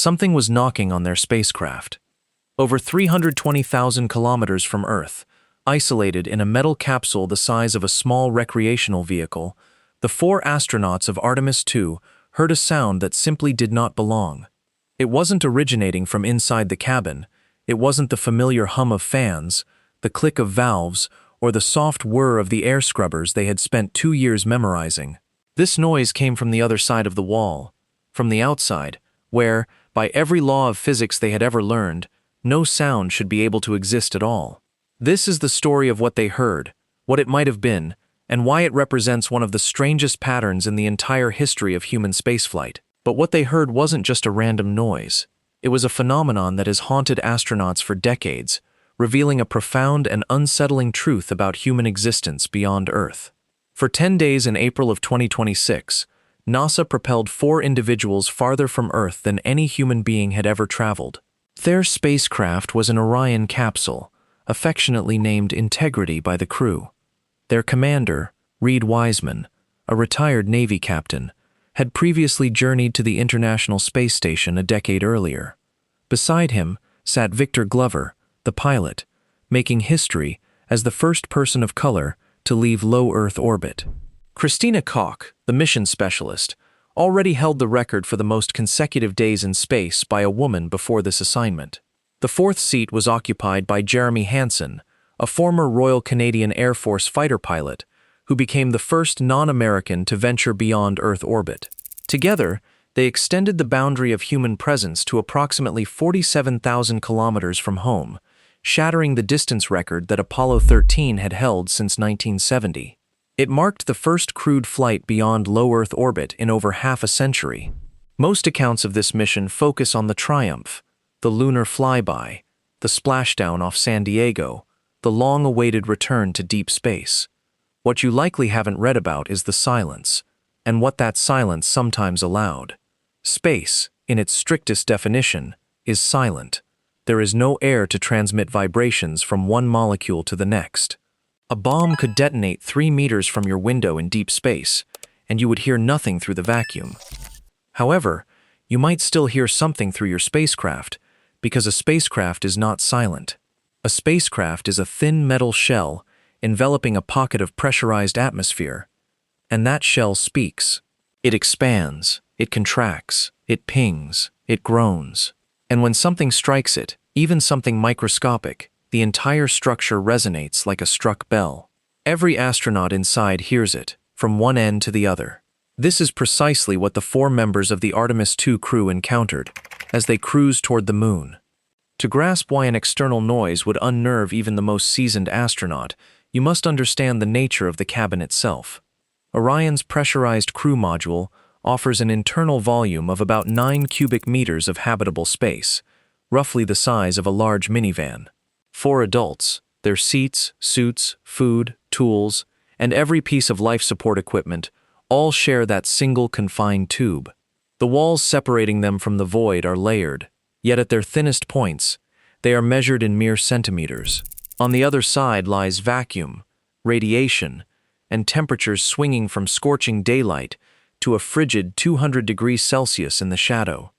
something was knocking on their spacecraft. Over 320,000 kilometers from Earth, isolated in a metal capsule the size of a small recreational vehicle, the 4 astronauts of Artemis II heard a sound that simply did not belong. It wasn't originating from inside the cabin. It wasn't the familiar hum of fans, the click of valves, or the soft whir of the air scrubbers they had spent 2 years memorizing. This noise came from the other side of the wall, from the outside, where, by every law of physics they had ever learned, no sound should be able to exist at all. This is the story of what they heard, what it might have been, and why it represents one of the strangest patterns in the entire history of human spaceflight. But what they heard wasn't just a random noise. It was a phenomenon that has haunted astronauts for decades, revealing a profound and unsettling truth about human existence beyond Earth. For 10 days in April of 2026, NASA propelled 4 individuals farther from Earth than any human being had ever traveled. Their spacecraft was an Orion capsule, affectionately named Integrity by the crew. Their commander, Reed Wiseman, a retired Navy captain, had previously journeyed to the International Space Station a decade earlier. Beside him sat Victor Glover, the pilot, making history as the first person of color to leave low Earth orbit. Christina Koch, the mission specialist, already held the record for the most consecutive days in space by a woman before this assignment. The 4th seat was occupied by Jeremy Hansen, a former Royal Canadian Air Force fighter pilot who became the first non-American to venture beyond Earth orbit. Together, they extended the boundary of human presence to approximately 47,000 kilometers from home, shattering the distance record that Apollo 13 had held since 1970. It marked the first crewed flight beyond low Earth orbit in over half a century. Most accounts of this mission focus on the triumph, the lunar flyby, the splashdown off San Diego, the long-awaited return to deep space. What you likely haven't read about is the silence, and what that silence sometimes allowed. Space, in its strictest definition, is silent. There is no air to transmit vibrations from one molecule to the next. A bomb could detonate 3 meters from your window in deep space, and you would hear nothing through the vacuum. However, you might still hear something through your spacecraft, because a spacecraft is not silent. A spacecraft is a thin metal shell enveloping a pocket of pressurized atmosphere, and that shell speaks. It expands, it contracts, it pings, it groans. And when something strikes it, even something microscopic, the entire structure resonates like a struck bell. Every astronaut inside hears it, from one end to the other. This is precisely what the 4 members of the Artemis II crew encountered as they cruised toward the moon. To grasp why an external noise would unnerve even the most seasoned astronaut, you must understand the nature of the cabin itself. Orion's pressurized crew module offers an internal volume of about 9 cubic meters of habitable space, roughly the size of a large minivan. 4 adults, their seats, suits, food, tools, and every piece of life support equipment all share that single confined tube. The walls separating them from the void are layered, yet at their thinnest points, they are measured in mere centimeters. On the other side lies vacuum, radiation, and temperatures swinging from scorching daylight to a frigid 200 degrees Celsius in the shadow.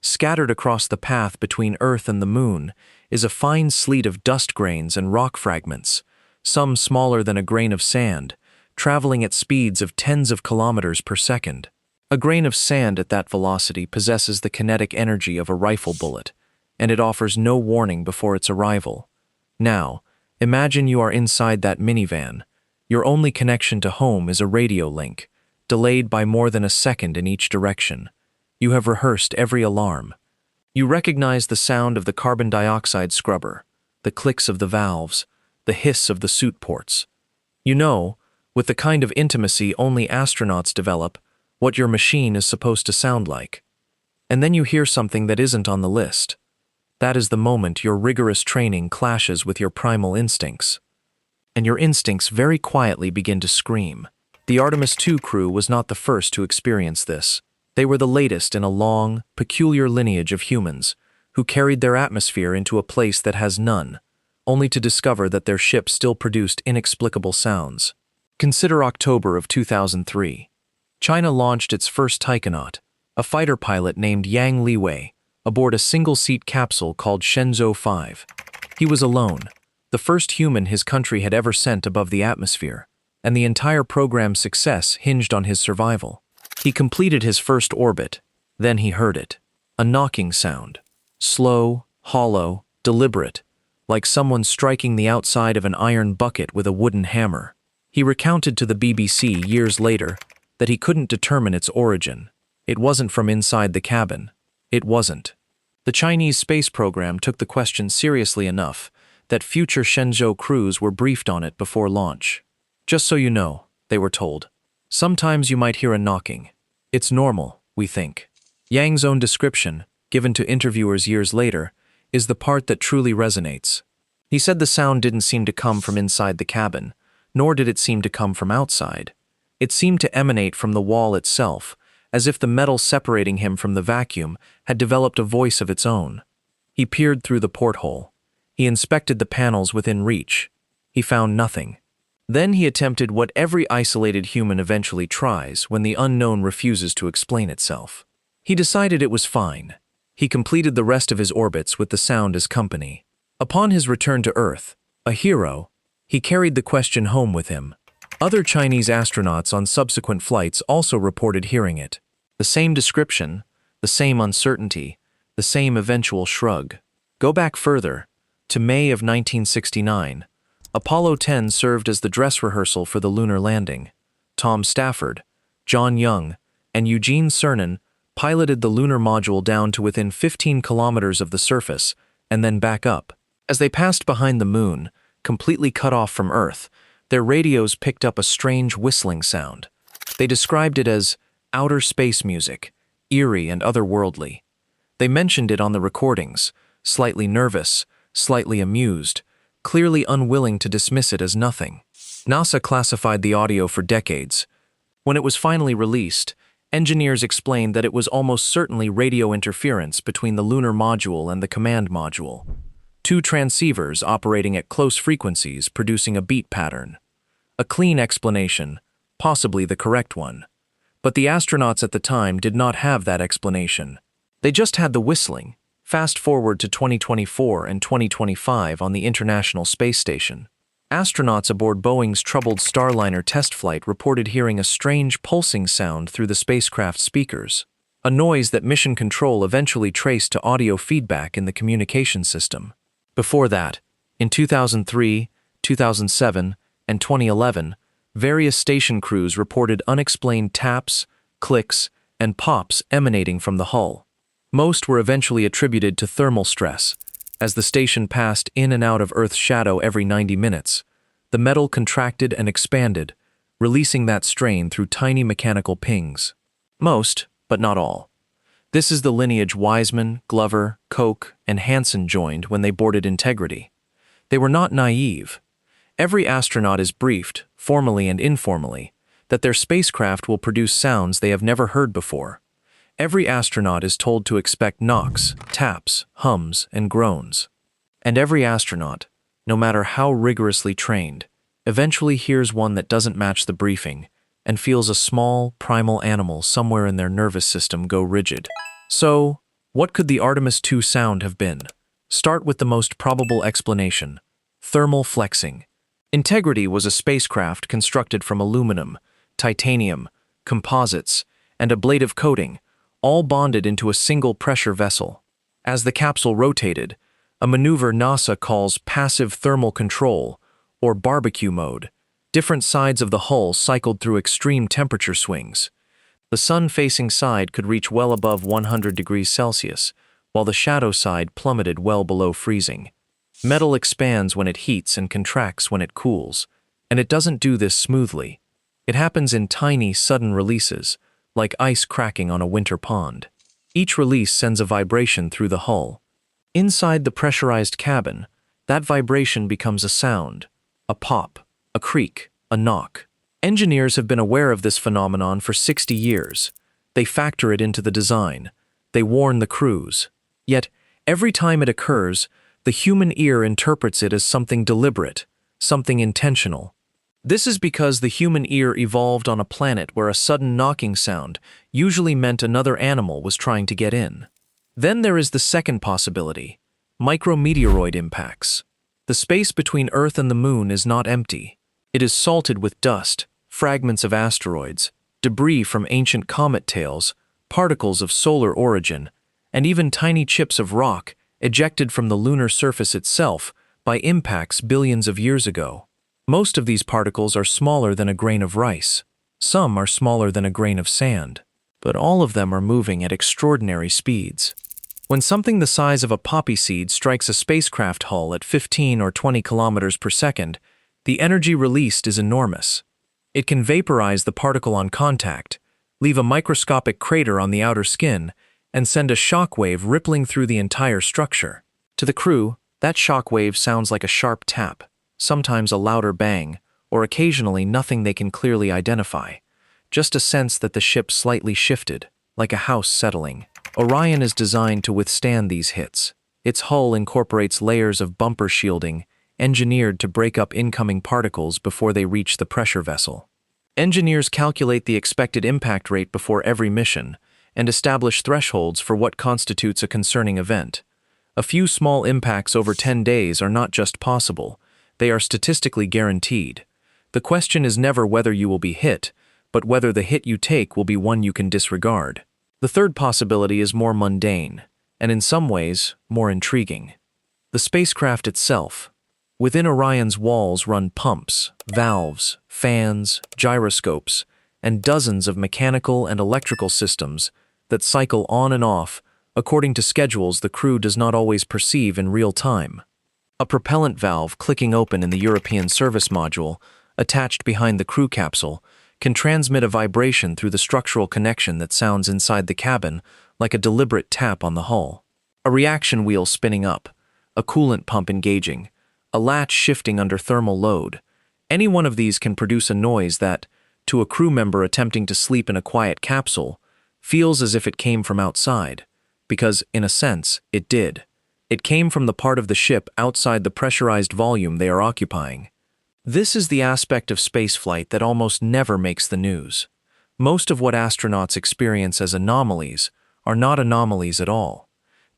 Scattered across the path between Earth and the Moon is a fine sleet of dust grains and rock fragments, some smaller than a grain of sand, traveling at speeds of tens of kilometers per second. A grain of sand at that velocity possesses the kinetic energy of a rifle bullet, and it offers no warning before its arrival. Now, imagine you are inside that minivan. Your only connection to home is a radio link, delayed by more than a second in each direction. You have rehearsed every alarm. You recognize the sound of the carbon dioxide scrubber, the clicks of the valves, the hiss of the suit ports. You know, with the kind of intimacy only astronauts develop, what your machine is supposed to sound like. And then you hear something that isn't on the list. That is the moment your rigorous training clashes with your primal instincts. And your instincts very quietly begin to scream. The Artemis II crew was not the first to experience this. They were the latest in a long, peculiar lineage of humans who carried their atmosphere into a place that has none, only to discover that their ship still produced inexplicable sounds. Consider October of 2003. China launched its first taikonaut, a fighter pilot named Yang Liwei, aboard a single-seat capsule called Shenzhou 5. He was alone, the first human his country had ever sent above the atmosphere, and the entire program's success hinged on his survival. He completed his first orbit. Then he heard it. A knocking sound. Slow, hollow, deliberate, like someone striking the outside of an iron bucket with a wooden hammer. He recounted to the BBC years later that he couldn't determine its origin. It wasn't from inside the cabin. It wasn't. The Chinese space program took the question seriously enough that future Shenzhou crews were briefed on it before launch. Just so you know, they were told. Sometimes you might hear a knocking. It's normal, we think. Yang's own description, given to interviewers years later, is the part that truly resonates. He said the sound didn't seem to come from inside the cabin, nor did it seem to come from outside. It seemed to emanate from the wall itself, as if the metal separating him from the vacuum had developed a voice of its own. He peered through the porthole. He inspected the panels within reach. He found nothing. Then he attempted what every isolated human eventually tries when the unknown refuses to explain itself. He decided it was fine. He completed the rest of his orbits with the sound as company. Upon his return to Earth, a hero, he carried the question home with him. Other Chinese astronauts on subsequent flights also reported hearing it. The same description, the same uncertainty, the same eventual shrug. Go back further, to May of 1969. Apollo 10 served as the dress rehearsal for the lunar landing. Tom Stafford, John Young, and Eugene Cernan piloted the lunar module down to within 15 kilometers of the surface and then back up. As they passed behind the moon, completely cut off from Earth, their radios picked up a strange whistling sound. They described it as outer space music, eerie and otherworldly. They mentioned it on the recordings, slightly nervous, slightly amused, clearly unwilling to dismiss it as nothing. NASA classified the audio for decades. When it was finally released, engineers explained that it was almost certainly radio interference between the lunar module and the command module. Two transceivers operating at close frequencies producing a beat pattern. A clean explanation, possibly the correct one. But the astronauts at the time did not have that explanation. They just had the whistling. Fast forward to 2024 and 2025 on the International Space Station. Astronauts aboard Boeing's troubled Starliner test flight reported hearing a strange pulsing sound through the spacecraft speakers, a noise that Mission Control eventually traced to audio feedback in the communication system. Before that, in 2003, 2007, and 2011, various station crews reported unexplained taps, clicks, and pops emanating from the hull. Most were eventually attributed to thermal stress. As the station passed in and out of Earth's shadow every 90 minutes, the metal contracted and expanded, releasing that strain through tiny mechanical pings. Most, but not all. This is the lineage Wiseman, Glover, Koch, and Hansen joined when they boarded Integrity. They were not naive. Every astronaut is briefed, formally and informally, that their spacecraft will produce sounds they have never heard before. Every astronaut is told to expect knocks, taps, hums, and groans. And every astronaut, no matter how rigorously trained, eventually hears one that doesn't match the briefing and feels a small, primal animal somewhere in their nervous system go rigid. So, what could the Artemis II sound have been? Start with the most probable explanation: thermal flexing. Integrity was a spacecraft constructed from aluminum, titanium, composites, and ablative coating, all bonded into a single pressure vessel. As the capsule rotated, a maneuver NASA calls passive thermal control, or barbecue mode, different sides of the hull cycled through extreme temperature swings. The sun-facing side could reach well above 100 degrees Celsius, while the shadow side plummeted well below freezing. Metal expands when it heats and contracts when it cools, and it doesn't do this smoothly. It happens in tiny, sudden releases, like ice cracking on a winter pond. Each release sends a vibration through the hull. Inside the pressurized cabin, that vibration becomes a sound, a pop, a creak, a knock. Engineers have been aware of this phenomenon for 60 years. They factor it into the design. They warn the crews. Yet, every time it occurs, the human ear interprets it as something deliberate, something intentional. This is because the human ear evolved on a planet where a sudden knocking sound usually meant another animal was trying to get in. Then there is the second possibility, micrometeoroid impacts. The space between Earth and the Moon is not empty. It is salted with dust, fragments of asteroids, debris from ancient comet tails, particles of solar origin, and even tiny chips of rock ejected from the lunar surface itself by impacts billions of years ago. Most of these particles are smaller than a grain of rice. Some are smaller than a grain of sand. But all of them are moving at extraordinary speeds. When something the size of a poppy seed strikes a spacecraft hull at 15 or 20 kilometers per second, the energy released is enormous. It can vaporize the particle on contact, leave a microscopic crater on the outer skin, and send a shock wave rippling through the entire structure. To the crew, that shock wave sounds like a sharp tap, sometimes a louder bang, or occasionally nothing they can clearly identify. Just a sense that the ship slightly shifted, like a house settling. Orion is designed to withstand these hits. Its hull incorporates layers of bumper shielding, engineered to break up incoming particles before they reach the pressure vessel. Engineers calculate the expected impact rate before every mission, and establish thresholds for what constitutes a concerning event. A few small impacts over 10 days are not just possible, they are statistically guaranteed. The question is never whether you will be hit, but whether the hit you take will be one you can disregard. The third possibility is more mundane, and in some ways, more intriguing. The spacecraft itself. Within Orion's walls run pumps, valves, fans, gyroscopes, and dozens of mechanical and electrical systems that cycle on and off according to schedules the crew does not always perceive in real time. A propellant valve clicking open in the European service module, attached behind the crew capsule, can transmit a vibration through the structural connection that sounds inside the cabin like a deliberate tap on the hull. A reaction wheel spinning up, a coolant pump engaging, a latch shifting under thermal load. Any one of these can produce a noise that, to a crew member attempting to sleep in a quiet capsule, feels as if it came from outside, because, in a sense, it did. It came from the part of the ship outside the pressurized volume they are occupying. This is the aspect of spaceflight that almost never makes the news. Most of what astronauts experience as anomalies are not anomalies at all.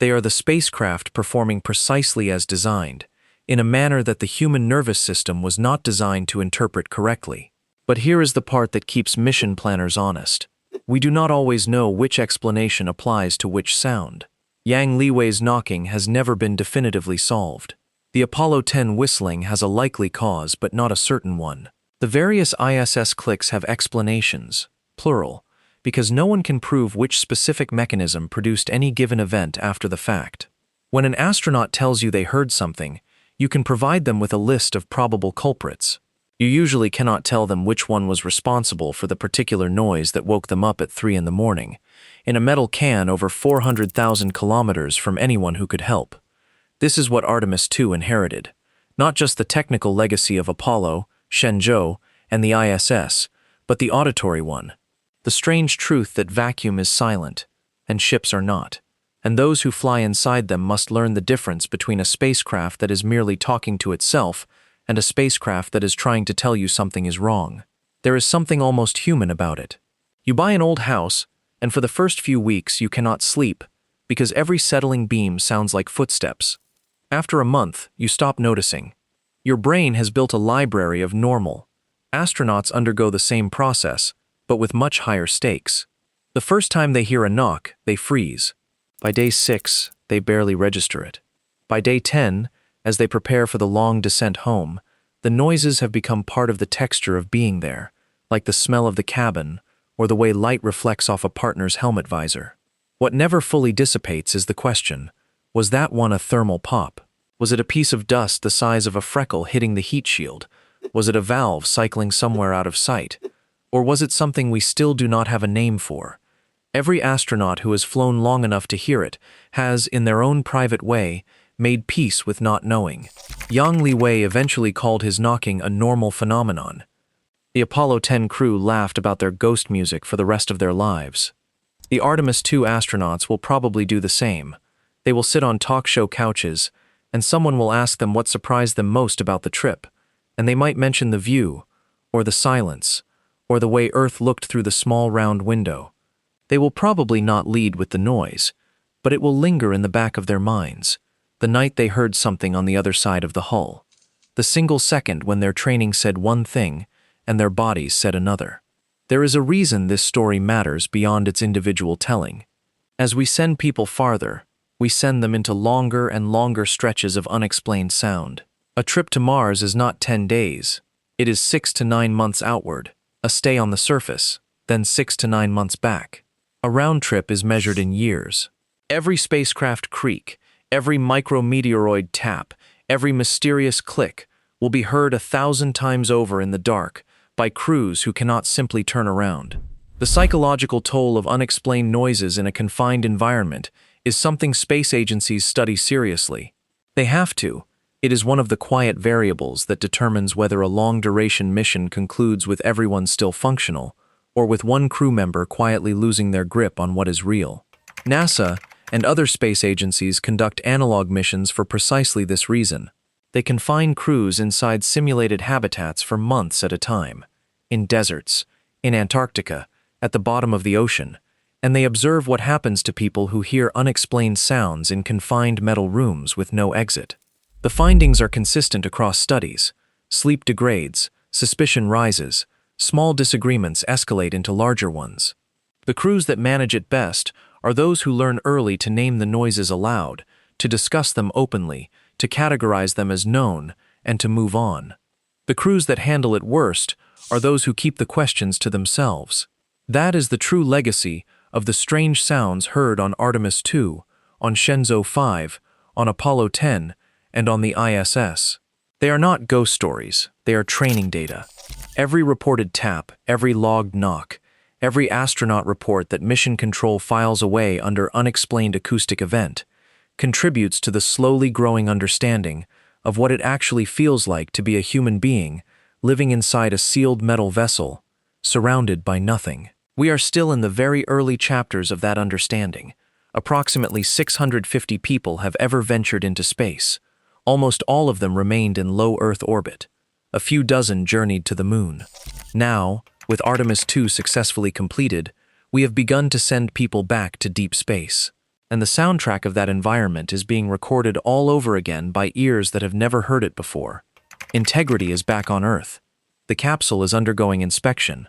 They are the spacecraft performing precisely as designed, in a manner that the human nervous system was not designed to interpret correctly. But here is the part that keeps mission planners honest. We do not always know which explanation applies to which sound. Yang Liwei's knocking has never been definitively solved. The Apollo 10 whistling has a likely cause but not a certain one. The various ISS clicks have explanations, plural, because no one can prove which specific mechanism produced any given event after the fact. When an astronaut tells you they heard something, you can provide them with a list of probable culprits. You usually cannot tell them which one was responsible for the particular noise that woke them up at 3 in the morning, in a metal can over 400,000 kilometers from anyone who could help. This is what Artemis II inherited, not just the technical legacy of Apollo, Shenzhou, and the ISS, but the auditory one. The strange truth that vacuum is silent, and ships are not, and those who fly inside them must learn the difference between a spacecraft that is merely talking to itself and a spacecraft that is trying to tell you something is wrong. There is something almost human about it. You buy an old house, and for the first few weeks you cannot sleep, because every settling beam sounds like footsteps. After a month, you stop noticing. Your brain has built a library of normal. Astronauts undergo the same process, but with much higher stakes. The first time they hear a knock, they freeze. By day 6, they barely register it. By day 10, as they prepare for the long descent home, the noises have become part of the texture of being there, like the smell of the cabin or the way light reflects off a partner's helmet visor. What never fully dissipates is the question, was that one a thermal pop? Was it a piece of dust the size of a freckle hitting the heat shield? Was it a valve cycling somewhere out of sight? Or was it something we still do not have a name for? Every astronaut who has flown long enough to hear it has, in their own private way, made peace with not knowing. Yang Liwei eventually called his knocking a normal phenomenon. The Apollo 10 crew laughed about their ghost music for the rest of their lives. The Artemis II astronauts will probably do the same. They will sit on talk show couches, and someone will ask them what surprised them most about the trip, and they might mention the view, or the silence, or the way Earth looked through the small round window. They will probably not lead with the noise, but it will linger in the back of their minds, the night they heard something on the other side of the hull, the single second when their training said one thing and their bodies said another. There is a reason this story matters beyond its individual telling. As we send people farther, we send them into longer and longer stretches of unexplained sound. A trip to Mars is not 10 days. It is 6 to 9 months outward, a stay on the surface, then 6 to 9 months back. A round trip is measured in years. Every spacecraft creak, every micrometeoroid tap, every mysterious click will be heard 1,000 times over in the dark by crews who cannot simply turn around. The psychological toll of unexplained noises in a confined environment is something space agencies study seriously. They have to. It is one of the quiet variables that determines whether a long-duration mission concludes with everyone still functional, or with one crew member quietly losing their grip on what is real. NASA and other space agencies conduct analog missions for precisely this reason. They confine crews inside simulated habitats for months at a time, in deserts, in Antarctica, at the bottom of the ocean, and they observe what happens to people who hear unexplained sounds in confined metal rooms with no exit. The findings are consistent across studies. Sleep degrades, suspicion rises, small disagreements escalate into larger ones. The crews that manage it best are those who learn early to name the noises aloud, to discuss them openly, to categorize them as known, and to move on. The crews that handle it worst are those who keep the questions to themselves. That is the true legacy of the strange sounds heard on Artemis II, on Shenzhou 5, on Apollo 10, and on the ISS. They are not ghost stories, they are training data. Every reported tap, every logged knock, every astronaut report that mission control files away under unexplained acoustic event contributes to the slowly growing understanding of what it actually feels like to be a human being living inside a sealed metal vessel, surrounded by nothing. We are still in the very early chapters of that understanding. Approximately 650 people have ever ventured into space. Almost all of them remained in low Earth orbit. A few dozen journeyed to the moon. Now, with Artemis II successfully completed, we have begun to send people back to deep space. And the soundtrack of that environment is being recorded all over again by ears that have never heard it before. Integrity is back on Earth. The capsule is undergoing inspection.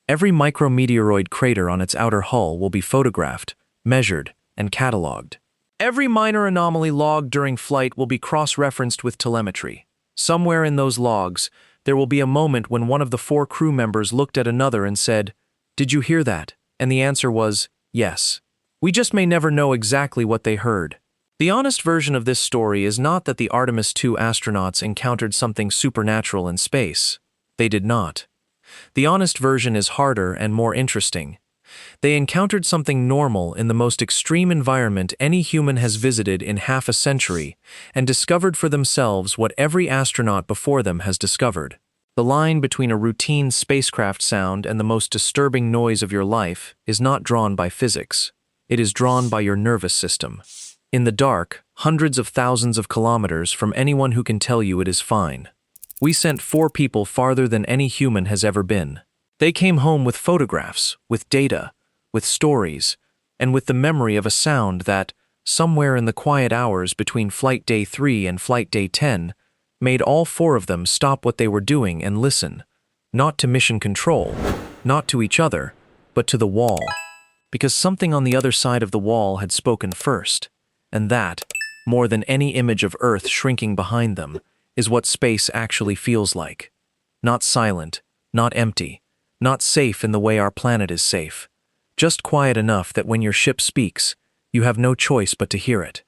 Every micrometeoroid crater on its outer hull will be photographed, measured, and cataloged. Every minor anomaly logged during flight will be cross-referenced with telemetry. Somewhere in those logs, there will be a moment when one of the 4 crew members looked at another and said, "Did you hear that?" And the answer was, yes. We just may never know exactly what they heard. The honest version of this story is not that the Artemis II astronauts encountered something supernatural in space. They did not. The honest version is harder and more interesting. They encountered something normal in the most extreme environment any human has visited in half a century and discovered for themselves what every astronaut before them has discovered. The line between a routine spacecraft sound and the most disturbing noise of your life is not drawn by physics. It is drawn by your nervous system. In the dark, hundreds of thousands of kilometers from anyone who can tell you it is fine. We sent 4 people farther than any human has ever been. They came home with photographs, with data, with stories, and with the memory of a sound that, somewhere in the quiet hours between Flight Day 3 and Flight Day 10, made all 4 of them stop what they were doing and listen, not to mission control, not to each other, but to the wall. Because something on the other side of the wall had spoken first, and that, more than any image of Earth shrinking behind them, is what space actually feels like. Not silent, not empty, not safe in the way our planet is safe. Just quiet enough that when your ship speaks, you have no choice but to hear it.